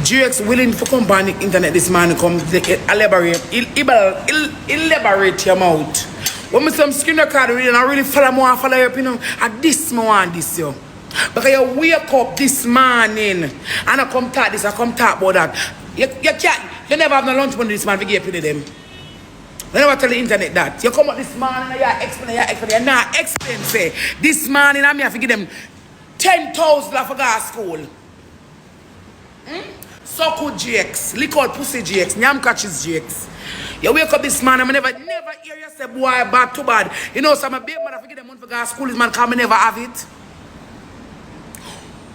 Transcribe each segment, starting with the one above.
GX willing to come on the internet this man come elaborate your mouth. When me some screen record reading, I really follow up, you know. At this moment, this yo. Because you wake up this morning and I come talk this, I come talk about that. You never have no lunch money this man to give to them. You never tell the internet that. You come up this morning and you explain, you're not explain, say, this morning I have to give them 10,000 for gas school. So could GX, lick out pussy GX, nyam catches GX. You wake up this man, I never hear you say, boy, bad too bad. You know, some baby man, I forget them money for gas school, this man come never have it.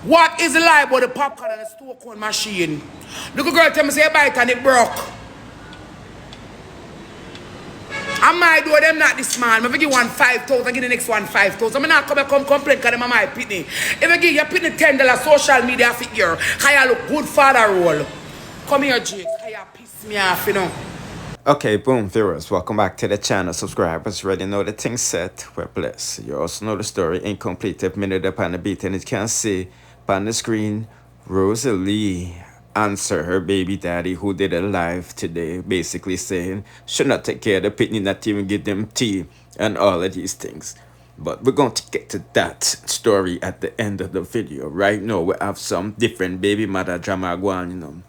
What is the lie about the popcorn and the store cone machine? Look, a girl tell me, say, buy it and it broke. I might do them not this man. If I give one 5,000, I give the next one 5,000. I'm not come complain because I'm my pitney. If I give you pitney $10 social media figure, because you look good father role. Come here, Jake. Because you piss me off, you know. Okay, boom, viewers, welcome back to the channel. Subscribers already know the thing set. We're blessed. You also know the story incomplete. If minute upon the beat, and you can see on the screen, Rosealee answer her baby daddy who did a live today, basically saying should not take care of the pitney, not even give them tea and all of these things. But we're going to get to that story at the end of the video. Right now, we have some different baby mother drama going, you know.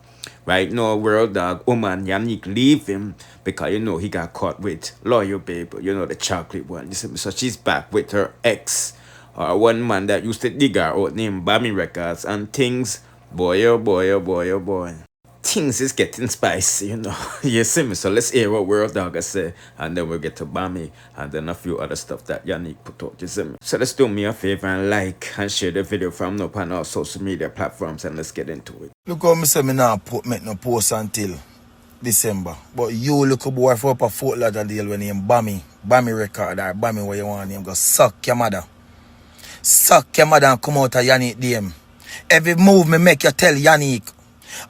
Right now, Dawg and Yanique leave him because, you know, he got caught with Loyal Babe, you know, the chocolate one. You see me? So she's back with her ex, or one man that used to dig her out named Bammy Records, and things, boy, oh boy, oh boy, oh boy. Things is getting spicy, you know. You see me? So let's hear what Dawg say, and then we'll get to Bammy, and then a few other stuff that Yanique put out, you see me? So let's do me a favor and like and share the video from now on our social media platforms, and let's get into it. Look how me say me now make no post until December. But you look a boy for up a Fort Lauderdale when name Bammy record or Bammy where you want him go suck your mother. Suck your mother and come out of Yanique DM. Every move me make you tell Yanique.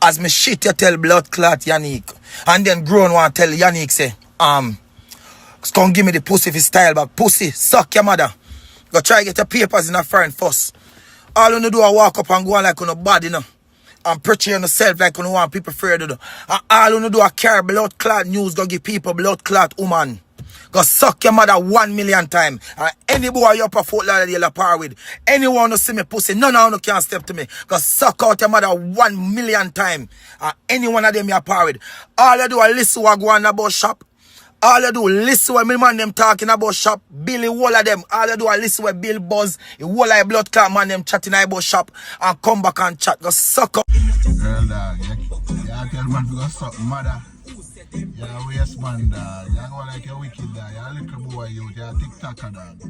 As me shit you tell blood clot Yanique. And then grown one tell Yanique say, come give me the pussy if you style back. Pussy, suck your mother. Go try get your papers in a foreign first. All you do is walk up and go on like on a body, you know. And preach on yourself like you want people afraid to do. And all you do is carry blood clot news, go give people blood clot woman. Go suck your mother 1 million times. And any boy you up a Fort Lauderdale par with, anyone who see me pussy, none of you can step to me. Go suck out your mother 1 million times. And any one of them you par with. All you do is listen what go on about shop. All you do is listen what my man them talking about shop. Billy all of them. All you do is listen what Bill Buzz, the whole of blood clot man them chatting about shop. And come back and chat. Go suck up. Girl dog, you tell man to go suck mother. You're a waste man dog. You go like a wicked dog. You're a little boy youth. You're a TikToker dog.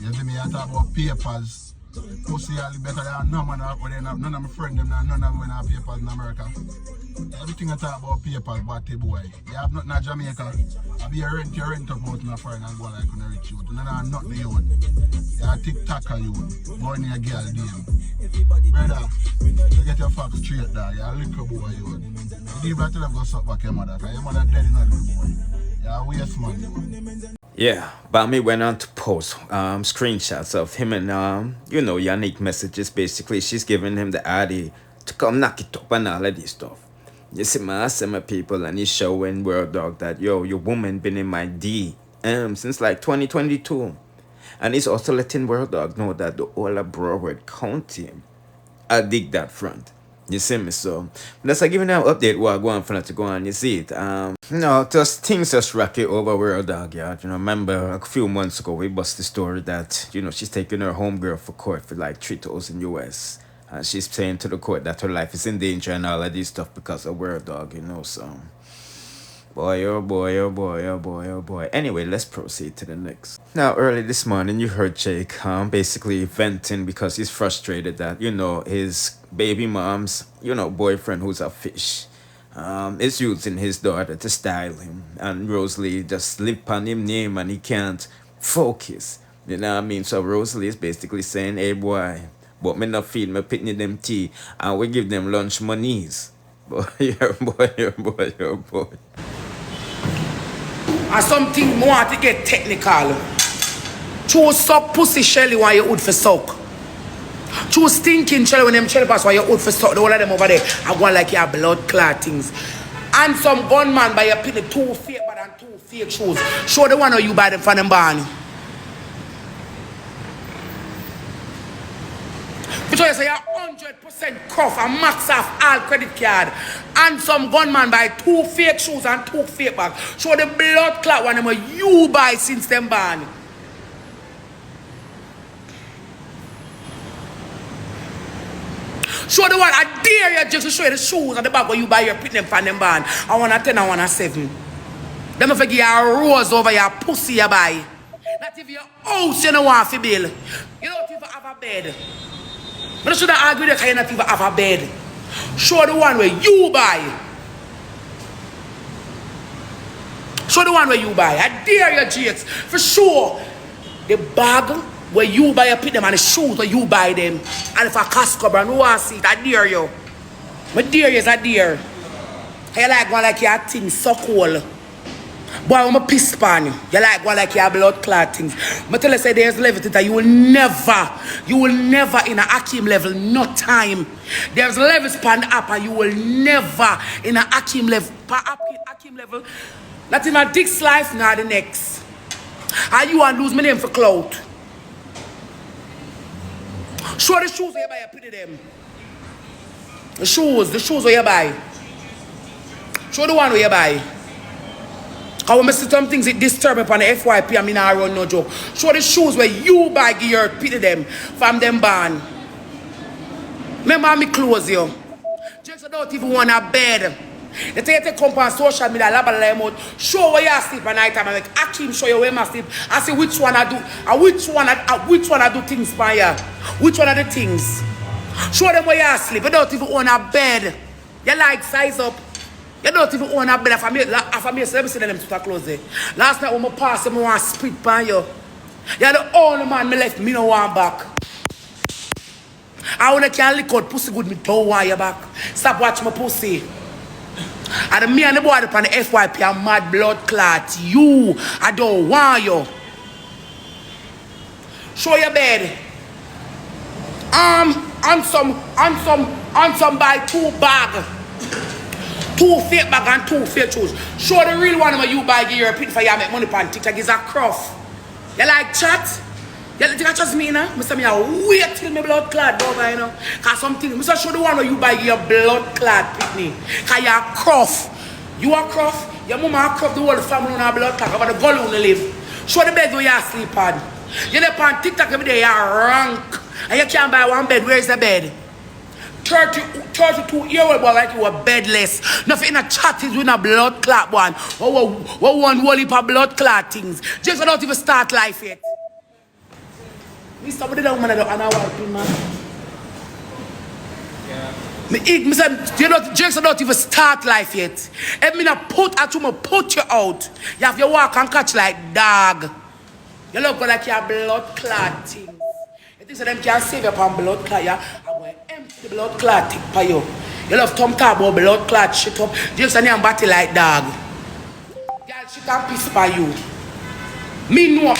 You see me, you talk about papers. Pussy all better than no man. None of my friends them none of them have papers in America. Everything I talk about papers, batty boy. You have nothing in Jamaica. I be a rent up out in a foreign and go like on a rich youth. You have nothing youth. You're a TikToker youth. Go in your girl DM. Brother, you get your facts straight there. You're a little boy youth. You leave that till I go suck back your mother. Because your mother dead in a little boy. You're a waste man youth. Yeah, Bammy went on to post screenshots of him and you know, Yanique messages. Basically, she's giving him the ID to come knock it up and all of this stuff. You see, I see my people, and he's showing Dawg that yo, your woman been in my DM since like 2022, and he's also letting Dawg know that the whole of Broward County, I dig that front. You see me? So that's like giving them an update what I go on for to go on. You see it? No, just things just rocky over Dawg, yeah. You know, remember a few months ago we bust the story that, you know, she's taking her homegirl for court for like $3,000 US. And she's saying to the court that her life is in danger and all of this stuff because of Dawg, you know. So boy, oh boy, oh boy, oh boy, oh boy. Anyway, let's proceed to the next. Now, early this morning, you heard Jake basically venting because he's frustrated that, you know, his baby mom's, you know, boyfriend who's a fish is using his daughter to style him. And Rosalee just slip on him name and he can't focus. You know what I mean? So Rosalee is basically saying, hey boy, but me not feed me pitney them tea and we give them lunch monies. Boy, oh boy, oh boy, oh boy. And something more to get technical. Choose suck pussy Shelly while you would for suck. Two stinking children when them children pass why you out for stuff, the whole of them over there. I go like your blood clot things. And some gunman by your pin two fake bad and two fake shoes. Show the one of you buy them from them barn. Which you say you're 100% cuff and max off all credit card. And some gunman buy two fake shoes and two fake bags. Show the blood clot one of them you buy since them barn. Show the one, I dare you just to show you the shoes and the bag where you buy your put them from them barn. I want a 10, I want a 7. Them if you give you a rose over your pussy you buy. Not if your house you don't want to build. You don't even have a bed. But I shouldn't argue that you don't even have a bed. Show the one where you buy. Show the one where you buy. I dare you, Jakes. For sure, the bag where you buy, you put them, and the shoes where you buy them. And if a Costco brand, who wants to see it? I dare you. I dare you, I dare. You like one like your things so cool. Boy, I'm a piss pan you. You like one like your blood clot things. I tell you, say there's level that you will never in a Akeem level, no time. There's levels pan up and you will never in a Akeem level, Akeem level, not in a Dick's life, nor the next. And you want to lose my name for clout. Show the shoes where you buy, you put them. The shoes where you buy. Show the one where you buy. Because when I see some things, it disturb me on the FYP, I mean, I run no joke. Show the shoes where you buy, give your put them from them barn. Remember me close you. Just don't even want a bed. They take you come on social media, show where you sleep at night time. I'm like, Akeem, show you where I sleep. I say which one I do, and which one I do things for you. Which one are the things? Show them where you sleep. You don't even own a bed. You like size up. You don't even own a bed. After me, so let me see them to close there. Last night when I pass them, I want to spit by you. You're the only man me left, me no want back. I want to can lick out pussy good, me don't want you back. Stop watching my pussy. And me and the boy up on the FYP are mad blood clot. You, I don't want you. Show your bed. And some buy 2 bag. 2 fake bag and 2 fake shoes. Show the real one where you buy give your pit for you make money pan TikTok is a cruff. You like chat? You think I trust me now? I say me wait till my blood clot over, you know. Cause something, I show the one where you buy your blood clot pitney. Cause you a cruff. You a cruff, your mama a cruff, the whole family on a blood clot over the gully on the live. Show the bed where you sleep on. You there on TikTok every day, you're rank. And you can't buy one bed, where's the bed? 32-year-old boy like you were bedless. Nothing in a chat is with a blood clot one. What one whole heap of blood clot things. Just don't even start life yet. Me somebody down man and I want man. Yeah. Me said you don't just don't even start life yet. If me not put you out. You have your walk and catch like dog. You look like you have blood clot things. You think so them can save you from blood clot, yeah? I'm going to empty the blood clot tick for you. You love Tom talk about blood clot shit up. Just a name batty like dog. Girl, she can piss for you. Me know.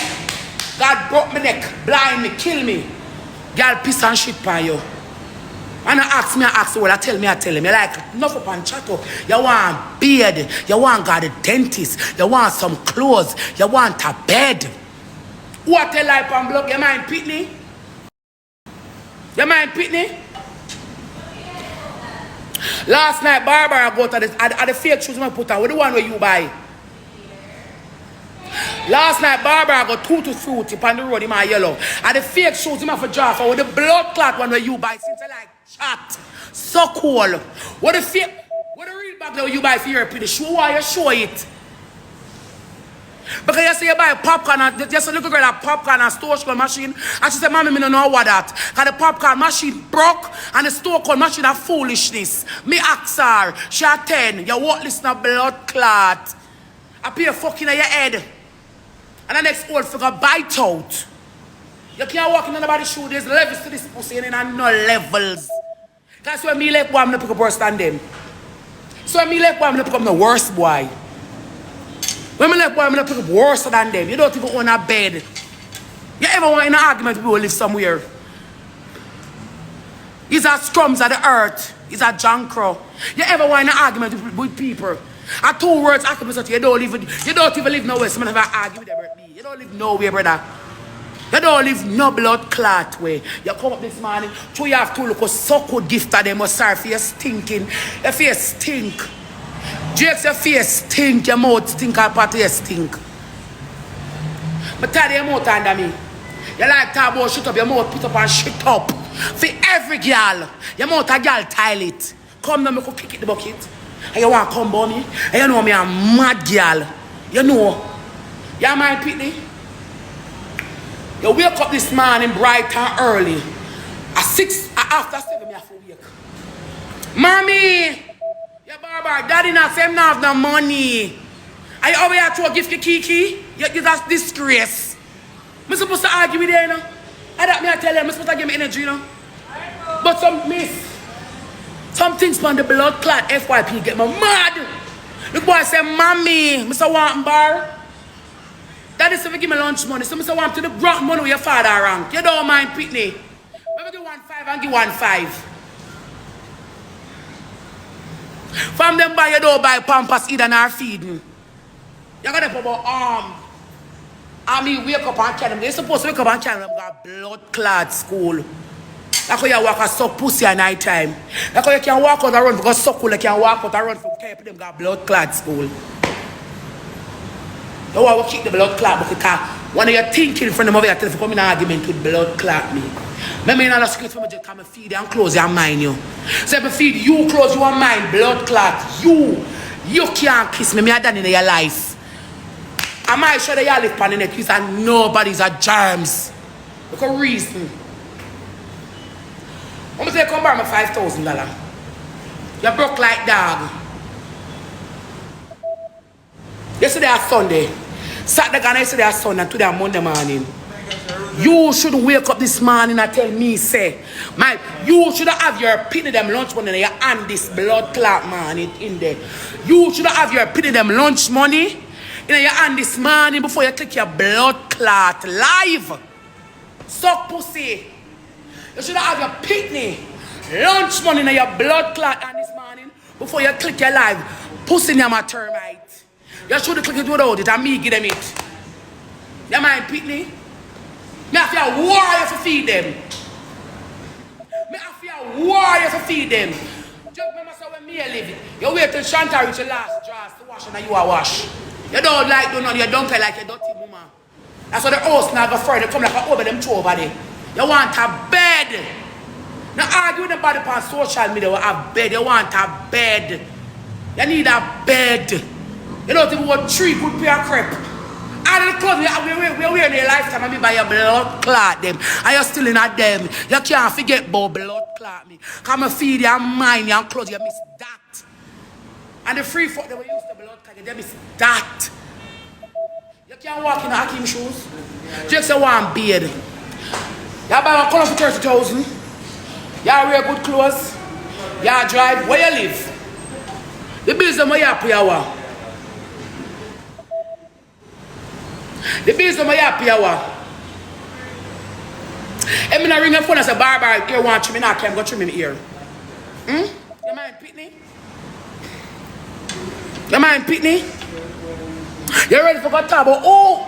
God broke my neck, blind me, kill me. Girl piss and shit for you. And I ask you, well, I tell him. You like, enough up and chat up. You want beard. You want got a dentist. You want some clothes. You want a bed. What a life and block. You mind pitney? You mind pitney? Last night, Barbara got at the fake shoes I put on. What the one where you buy? Last night, Barbara got 2 to fruity on the road in my yellow. And the fake shoes him for jar for with the blood clot one where you buy since I like chat. So cool. What the real bag that you buy for your pretty shoe? Why you show it? Because you say you buy popcorn and just a little girl at popcorn and store machine. And she said, Mommy, me don't know what that. Because the popcorn machine broke and the store machine are foolishness. Me ask her, she a 10. You won't listen to blood clot. I pay a fucking in your head. And the next old figure bite out. You can't walk in anybody's shoe. There's levels to this pussy and no levels. That's when me left boy, I'm going to pick up worse than them. So when me left boy, I'm going to pick up the worst boy. When me left boy, I'm going to pick up worse than them. You don't even own a bed. You ever want in an argument we will live somewhere? He's a scrums of the earth. He's a jankro. You ever want an argument with people? A 2 words argument, you don't even live nowhere. Someone never argue with them. You don't live nowhere, brother. You don't live no blood clot way. You come up this morning, so you have to look so good gift to them. Sorry for your stinking. Your face stink. Jake's your face stink. Your mouth stink. Or part of your stink. But tell your mouth under me. You like talk about shut up. Your mouth put up and shut up. For every girl. Your mouth a girl tile it. Come now, me go kick it the bucket. And you want to come by me. And you know me a mad girl. You know. You mind Pitney? You wake up this morning bright and early. After 7, you have to wake. Mommy! Your barber, daddy not say him not have no money. Are you over here to give you Kiki? That's disgrace. I'm supposed to argue with you, you know? I don't mean to tell you, I'm supposed to give me energy, you know? But some things from the blood clot FYP get me mad. The boy say, Mommy, Mr. Want bar. Daddy said, give me lunch money. So Mr. Want to the ground money with your father rank. You don't mind Pitney. Maybe give 1.5 and give 1.5. From them buy, you don't buy Pampers either nor feeding. You got to put about arm. I mean, wake up and tell them. They're supposed to wake up and tell them got blood clot school. That's how you walk and suck pussy at night time. That's how you can walk out and run because suck you can walk out and run from camp. Them got blood clot school. You want to keep the blood clot because one of your thinking from them over here tell you come in an argument with blood clot me. Remember in the script for me just come and feed you and close your mind you. So if I feed you, close your mind, blood clot. You can't kiss me. Me I done in your life. I might show that you live on the net. You say nobody's a germs. Look a reason. I'm going to say come borrow me $5,000. You broke like dog. Yesterday was Sunday. Saturday and yesterday was Sunday and today is Monday morning. You should wake up this morning and tell me, say, you should have your pity them lunch money in your hand this blood clot man in there. You should have your pity them lunch money in your hand this morning before you click your blood clot live. Suck pussy. You should have your picnic lunch money in your blood clot hand this morning before you click your live. Pussy in your termite. You should have clicked it without it and me give them it. You mind picnic? Me have to warrior to feed them. Me have to warrior to feed them. Just remember so when me live it, you wait till Shanta reach your last draws to wash and you a wash. You don't like do none, you don't play like a dirty woman. That's why the host now go further, come like over them two over there. You want a bed. Now argue with nobody on social media will have bed. You want a bed. You need a bed. You don't even want 3 good pair of crepe. All the clothes we wear in your lifetime and me buy your blood clot them. And you're still in a them. You can't forget about blood clot me. Come and feed your mind, your clothes, you miss that. And the free fuck they were used to blood clot, you miss that. You can't walk in the Akeem shoes. Just say one beard. You buy one color for 30,000. You wear good clothes. You drive. Where you live? The bills are where you pay our. The bills are where you pay our. If I ring a phone and say, barber, you want to trim me, I can't go trim him here. You mind Pitney? You mind Pitney? You ready for go talk about, oh,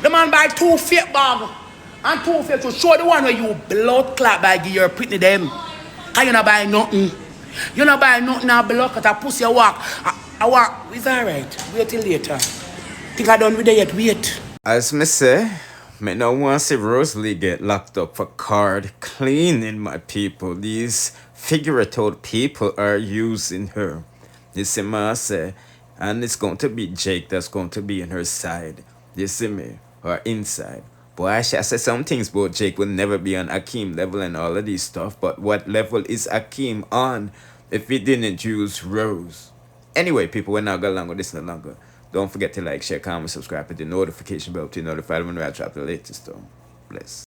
the man buy 2 fake bags. And 2 fake to show the one where you blood clot by give your Pitney them. And you not buy nothing. You not buy nothing now blood clot. I pussy you walk. I walk. It's alright. Wait till later. Think I done with it yet. Wait. As me say, me no want to see Rosalee get locked up for card cleaning, my people. These figurative people are using her. You see me I say, and it's going to be Jake that's going to be on her side. You see me? Or inside. Boy, I should say some things about Jake will never be on Akeem level and all of these stuff. But what level is Akeem on if he didn't use Rose? Anyway, people, we're not going longer. This no longer. Don't forget to like, share, comment, subscribe, hit the notification bell to be notified when I drop the latest stuff. Bless.